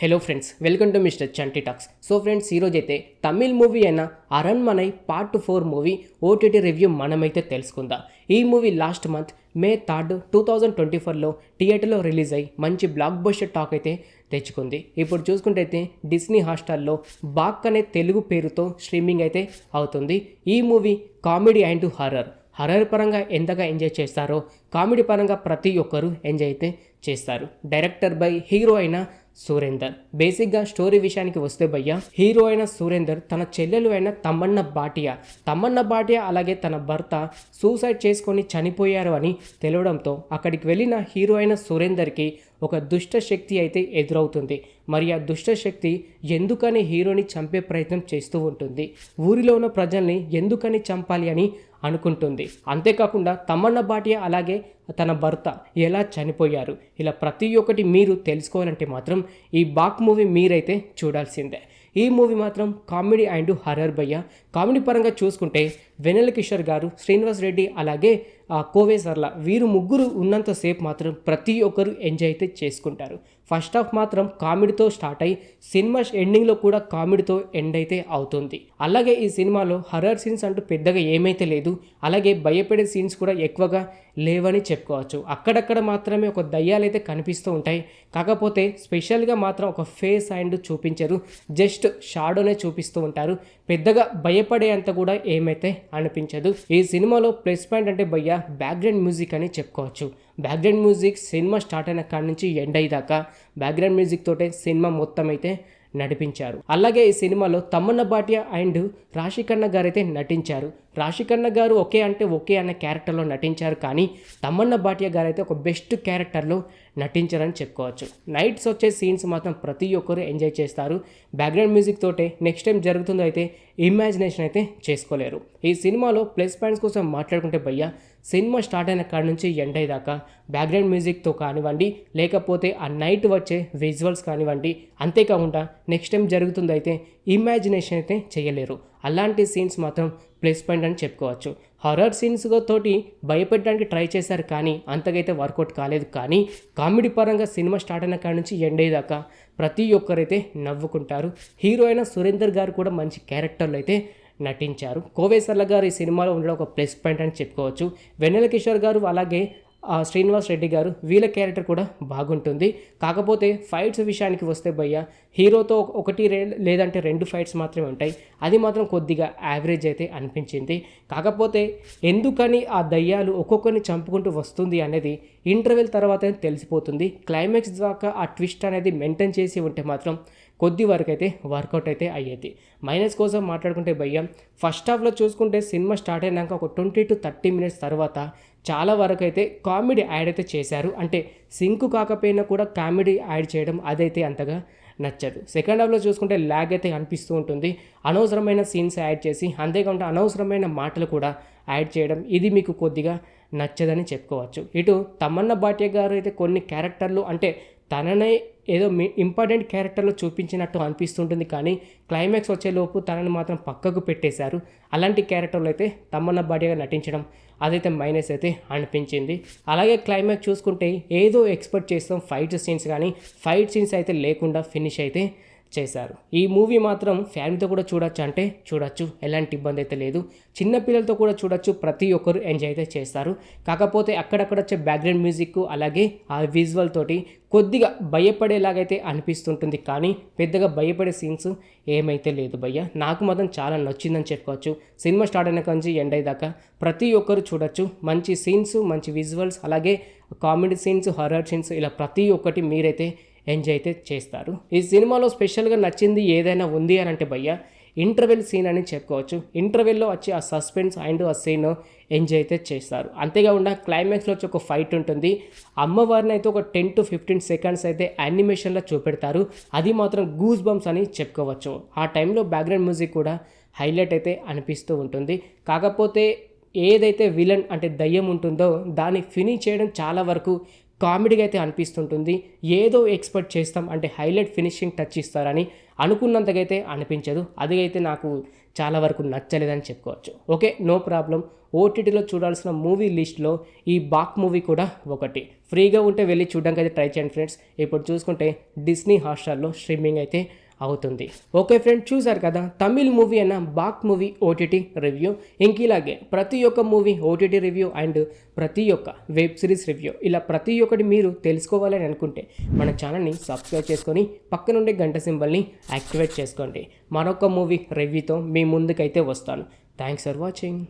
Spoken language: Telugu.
Hello friends, welcome to mister Chanti talks. So friends, ఈరోజైతే తమిళ్ మూవీ అయిన Aranmanai part 4 movie OTT review మనమైతే తెలుసుకుందాం. ఈ మూవీ లాస్ట్ మంత్ మే 3, 2024లో థియేటర్లో రిలీజ్ అయ్యి మంచి బ్లాక్ బస్టర్ టాక్ అయితే తెచ్చుకుంది. ఇప్పుడు చూసుకుంటే అయితే డిస్నీ హాట్‌స్టార్లో బాక్ అనే తెలుగు పేరుతో స్ట్రీమింగ్ అయితే అవుతుంది. ఈ మూవీ కామెడీ అండ్ హర్రర్ పరంగా ఎంతగా ఎంజాయ్ చేస్తారో కామెడీ పరంగా ప్రతి ఒక్కరూ ఎంజాయ్ అయితే చేస్తారు. డైరెక్టర్ బై హీరో అయిన సురేందర్. బేసిక్గా స్టోరీ విషయానికి వస్తే భయ్య, హీరో అయిన సురేందర్ తన చెల్లెలు అయిన తమన్నా భాటియా అలాగే తన భర్త సూసైడ్ చేసుకొని చనిపోయారు అని తెలియడంతో అక్కడికి వెళ్ళిన హీరో అయిన సురేందర్కి ఒక దుష్ట శక్తి అయితే ఎదురవుతుంది. మరి ఆ దుష్ట శక్తి ఎందుకని హీరోని చంపే ప్రయత్నం చేస్తూ ఉంటుంది. ఊరిలో ఉన్న ప్రజల్ని ఎందుకని చంపాలి అని అనుకుంటుంది. అంతేకాకుండా తమన్నా భాటియా అలాగే తన భర్త ఎలా చనిపోయారు, ఇలా ప్రతి ఒక్కటి మీరు తెలుసుకోవాలంటే మాత్రం ఈ బాక్ మూవీ మీరైతే చూడాల్సిందే. ఈ మూవీ మాత్రం కామెడీ అండ్ హర్రర్ భయ్య. కామెడీ పరంగా చూసుకుంటే వెన్నెల కిషోర్ గారు, శ్రీనివాస్ రెడ్డి అలాగే కోవే సర్లా వీరు ముగ్గురు ఉన్నంతసేపు మాత్రం ప్రతి ఒక్కరు ఎంజాయ్ అయితే చేసుకుంటారు. ఫస్ట్ హాఫ్ మాత్రం కామెడీతో స్టార్ట్ అయ్యి సినిమా ఎండింగ్లో కూడా కామెడీతో ఎండ్ అయితే అవుతుంది. అలాగే ఈ సినిమాలో హర్రర్ సీన్స్ అంటూ పెద్దగా ఏమైతే లేదు, అలాగే భయపడే సీన్స్ కూడా ఎక్కువగా లేవని చెప్పుకోవచ్చు. అక్కడక్కడ మాత్రమే ఒక దయ్యాలు అయితే కనిపిస్తూ ఉంటాయి. కాకపోతే స్పెషల్గా మాత్రం ఒక ఫేస్ అండ్ చూపించరు, జస్ట్ షాడోనే చూపిస్తూ ఉంటారు. పెద్దగా భయపడే అంత కూడా ఏమైతే అనిపించదు. ఈ సినిమాలో ప్లస్ పాయింట్ అంటే భయ్య బ్యాక్గ్రౌండ్ మ్యూజిక్ అని చెప్పుకోవచ్చు. బ్యాక్గ్రౌండ్ మ్యూజిక్ సినిమా స్టార్ట్ అయిన కాడి నుంచి ఎండ్ అయ్యేదాకా బ్యాక్గ్రౌండ్ మ్యూజిక్ తోటే సినిమా మొత్తం అయితే నడిపించారు. అలాగే ఈ సినిమాలో తమన్నా భాటియా అండ్ రాశిఖన్నా గారు అయితే నటించారు. రాశిఖన్నా గారు ఓకే అన్న క్యారెక్టర్లో నటించారు, కానీ తమన్నా భాటియా గారు అయితే ఒక బెస్ట్ క్యారెక్టర్లో నటించారని చెప్పుకోవచ్చు. నైట్స్ వచ్చే సీన్స్ మాత్రం ప్రతి ఒక్కరు ఎంజాయ్ చేస్తారు. బ్యాక్గ్రౌండ్ మ్యూజిక్ తోటే నెక్స్ట్ టైం జరుగుతుందో అయితే ఇమాజినేషన్ అయితే చేసుకోలేరు. ఈ సినిమాలో ప్లస్ పాయింట్స్ కోసం మాట్లాడుకుంటే భయ్య, సినిమా స్టార్ట్ అయిన కాడ నుంచి ఎండ్ అయ్యేదాకా బ్యాక్గ్రౌండ్ మ్యూజిక్తో కానివ్వండి, లేకపోతే ఆ నైట్ వచ్చే విజువల్స్ కానివ్వండి, అంతేకాకుండా నెక్స్ట్ టైం జరుగుతుందో అయితే ఇమాజినేషన్ అయితే చేయలేరు. అలాంటి సీన్స్ మాత్రం ప్లస్ పాయింట్ అని చెప్పుకోవచ్చు. హర్రర్ సీన్స్ తోటి భయపెట్టడానికి ట్రై చేశారు, కానీ అంతకైతే వర్కౌట్ కాలేదు. కానీ కామెడీ పరంగా సినిమా స్టార్ట్ అయిన కాడ నుంచి ఎండ్ అయ్యేదాకా ప్రతి ఒక్కరైతే నవ్వుకుంటారు. హీరో అయిన సురేందర్ గారు కూడా మంచి క్యారెక్టర్లు అయితే నటించారు. కోవే సర్లా గారు ఈ సినిమాలో ఉండడం ఒక ప్లస్ పాయింట్ అని చెప్పుకోవచ్చు. వెన్నెల కిషోర్ గారు అలాగే శ్రీనివాస్ రెడ్డి గారు వీళ్ళ క్యారెక్టర్ కూడా బాగుంటుంది. కాకపోతే ఫైట్స్ విషయానికి వస్తే భయ్య, హీరోతో ఒకటి లేదంటే 2 ఫైట్స్ మాత్రమే ఉంటాయి. అది మాత్రం కొద్దిగా యావరేజ్ అయితే అనిపించింది. కాకపోతే ఎందుకని ఆ దయ్యాలు ఒక్కొక్కరిని చంపుకుంటూ వస్తుంది అనేది ఇంటర్వెల్ తర్వాత తెలిసిపోతుంది. క్లైమాక్స్ దాకా ఆ ట్విస్ట్ అనేది మెయింటైన్ చేసి ఉంటే మాత్రం కొద్ది వరకు అయితే వర్కౌట్ అయితే అయ్యేది. మైనస్ కోసం మాట్లాడుకుంటే భయ్య, ఫస్ట్ హాఫ్లో చూసుకుంటే సినిమా స్టార్ట్ అయినాక ఒక 20 to 30 minutes తర్వాత చాలా వరకు అయితే కామెడీ యాడ్ అయితే చేశారు. అంటే సింక్ కాకపోయినా కూడా కామెడీ యాడ్ చేయడం అదైతే అంతగా నచ్చదు. సెకండ్ హాఫ్లో చూసుకుంటే ల్యాగ్ అయితే అనిపిస్తూ ఉంటుంది. అనవసరమైన సీన్స్ యాడ్ చేసి, అంతేకాకుండా అనవసరమైన మాటలు కూడా యాడ్ చేయడం, ఇది మీకు కొద్దిగా నచ్చదని చెప్పుకోవచ్చు. ఇటు తమన్నా భాటియా గారు అయితే కొన్ని క్యారెక్టర్లు అంటే తననే ఏదో ఇంపార్టెంట్ క్యారెక్టర్లో చూపించినట్టు అనిపిస్తుంటుంది, కానీ క్లైమాక్స్ వచ్చేలోపు తనని మాత్రం పక్కకు పెట్టేశారు. అలాంటి క్యారెక్టర్లు అయితే తమన్నా భాటియాగా నటించడం అదైతే మైనస్ అయితే అనిపించింది. అలాగే క్లైమాక్స్ చూసుకుంటే ఏదో ఎక్స్పెక్ట్ చేస్తాం ఫైట్ సీన్స్, కానీ ఫైట్ సీన్స్ అయితే లేకుండా ఫినిష్ అయితే చేశారు. ఈ మూవీ మాత్రం ఫ్యామిలీతో కూడా చూడొచ్చు, ఎలాంటి ఇబ్బంది అయితే లేదు. చిన్నపిల్లలతో కూడా చూడొచ్చు, ప్రతి ఒక్కరు ఎంజాయ్ అయితే చేస్తారు. కాకపోతే అక్కడక్కడ వచ్చే బ్యాక్గ్రౌండ్ మ్యూజిక్ అలాగే ఆ విజువల్ తోటి కొద్దిగా భయపడేలాగైతే అనిపిస్తుంటుంది, కానీ పెద్దగా భయపడే సీన్స్ ఏమైతే లేదు భయ్య. నాకు మాత్రం చాలా నచ్చిందని చెప్పుకోవచ్చు. సినిమా స్టార్ట్ అయిన నుంచి ఎండ్ అయ్యేదాకా ప్రతి ఒక్కరు చూడొచ్చు. మంచి సీన్స్, మంచి విజువల్స్, అలాగే కామెడీ సీన్స్, హర్రర్ సీన్స్, ఇలా ప్రతి ఒక్కటి మీరైతే ఎంజాయ్ అయితే చేస్తారు. ఈ సినిమాలో స్పెషల్గా నచ్చింది ఏదైనా ఉంది అని అంటే భయ్య, ఇంటర్వెల్ సీన్ అని చెప్పుకోవచ్చు. ఇంటర్వెల్లో వచ్చి ఆ సస్పెన్స్ అండ్ ఆ సీన్ ఎంజాయ్ అయితే చేస్తారు. అంతేకాకుండా క్లైమాక్స్లో వచ్చి ఒక ఫైట్ ఉంటుంది. అమ్మవారిని అయితే ఒక 10 to 15 seconds అయితే యానిమేషన్లో చూపెడతారు. అది మాత్రం గూస్ బంప్స్ అని చెప్పుకోవచ్చు. ఆ టైంలో బ్యాక్గ్రౌండ్ మ్యూజిక్ కూడా హైలైట్ అయితే అనిపిస్తూ ఉంటుంది. కాకపోతే ఏదైతే విలన్ అంటే దయ్యం ఉంటుందో దాన్ని ఫినిష్ చేయడం చాలా వరకు కామెడీగా అయితే అనిపిస్తుంటుంది. ఏదో ఎక్స్పెక్ట్ చేస్తాం అంటే హైలైట్ ఫినిషింగ్ టచ్ ఇస్తారని అనుకున్నంతకైతే అనిపించదు. అది అయితే నాకు చాలా వరకు నచ్చలేదని చెప్పుకోవచ్చు. Okay, no problem. ఓటీటీలో చూడాల్సిన మూవీ లిస్ట్లో ఈ బాక్ మూవీ కూడా ఒకటి. ఫ్రీగా ఉంటే వెళ్ళి చూడడానికి అయితే ట్రై చేయండి ఫ్రెండ్స్. ఇప్పుడు చూసుకుంటే డిస్నీ హాట్‌స్టార్‌లో స్ట్రీమింగ్ అయితే అవుతుంది. ఓకే ఫ్రెండ్స్, చూసారు కదా తమిళ్ మూవీ అయిన బాక్ మూవీ ఓటీటీ రివ్యూ. ఇలాగే ప్రతి ఒక్క మూవీ ఓటీటీ రివ్యూ అండ్ ప్రతి ఒక్క వెబ్ సిరీస్ రివ్యూ ఇలా ప్రతి ఒక్కటి మీరు తెలుసుకోవాలని అనుకుంటే మన ఛానల్ని సబ్స్క్రైబ్ చేసుకొని పక్కనుండే గంట సింబల్ని యాక్టివేట్ చేసుకోండి. మరొక మూవీ రివ్యూతో మీ ముందుకైతే వస్తాను. Thanks for watching.